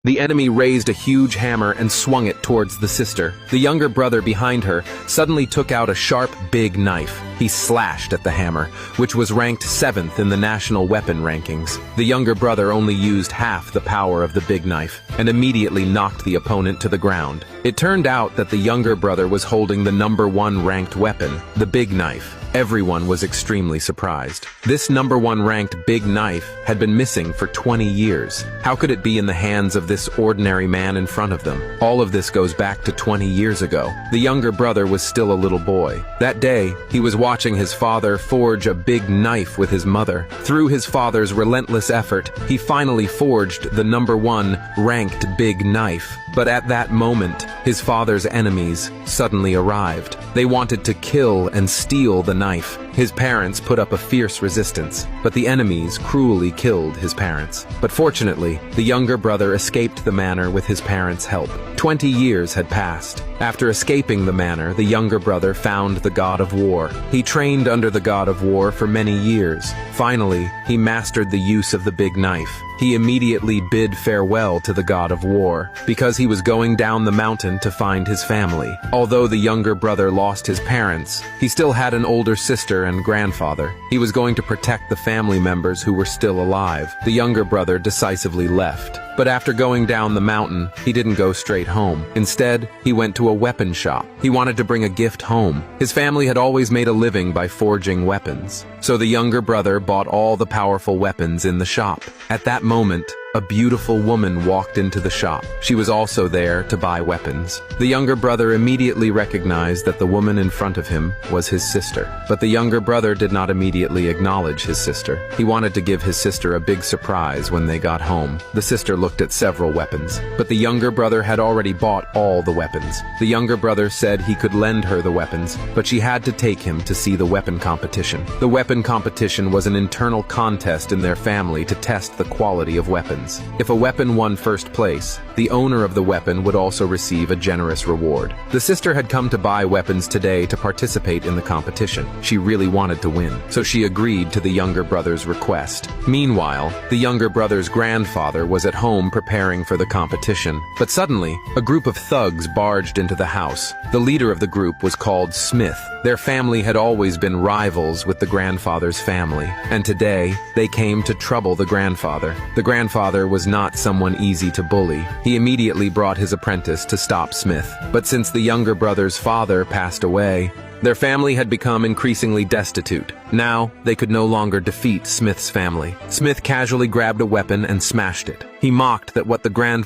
The enemy raised a huge hammer and swung it towards the sister. The younger brother behind her suddenly took out a sharp, big knife. He slashed at the hammer, which was ranked 7th in the national weapon rankings. The younger brother only used half the power of the big knife and immediately knocked the opponent to the ground. It turned out that the younger brother was holding the #1 ranked weapon, the big knife. Everyone was extremely surprised. This #1 ranked big knife had been missing for 20 years. How could it be in the hands of this ordinary man in front of them? All of this goes back to 20 years ago. The younger brother was still a little boy. That day, he was watching his father forge a big knife with his mother. Through his father's relentless effort, he finally forged the #1 ranked big knife. But at that moment, his father's enemies suddenly arrived. They wanted to kill and steal the knife. His parents put up a fierce resistance, but the enemies cruelly killed his parents. But fortunately, the younger brother escaped the manor with his parents' help. 20 years had passed. After escaping the manor, the younger brother found the god of war. He trained under the god of war for many years. Finally, he mastered the use of the big knife. He immediately bid farewell to the god of war, because he was going down the mountain to find his family. Although the younger brother lost his parents, he still had an older sister and grandfather. He was going to protect the family members who were still alive. The younger brother decisively left. But after going down the mountain, he didn't go straight home. Instead, he went to a weapon shop. He wanted to bring a gift home. His family had always made a living by forging weapons. So the younger brother bought all the powerful weapons in the shop. At that moment, a beautiful woman walked into the shop. She was also there to buy weapons. The younger brother immediately recognized that the woman in front of him was his sister. But the younger brother did not immediately acknowledge his sister. He wanted to give his sister a big surprise when they got home. The sister looked at several weapons, but the younger brother had already bought all the weapons. The younger brother said he could lend her the weapons, but she had to take him to see the weapon competition. The weapon competition was an internal contest in their family to test the quality of weapons. If a weapon won first place, the owner of the weapon would also receive a generous reward. The sister had come to buy weapons today to participate in the competition. She really wanted to win, so she agreed to the younger brother's request. Meanwhile, the younger brother's grandfather was at home preparing for the competition. But suddenly, a group of thugs barged into the house. The leader of the group was called Smith. Their family had always been rivals with the grandfather's family, and today, they came to trouble the grandfather. The grandfather was not someone easy to bully. He immediately brought his apprentice to stop Smith. But since the younger brother's father passed away, their family had become increasingly destitute. Now, they could no longer defeat Smith's family. Smith casually grabbed a weapon and smashed it. He mocked that what the grandfather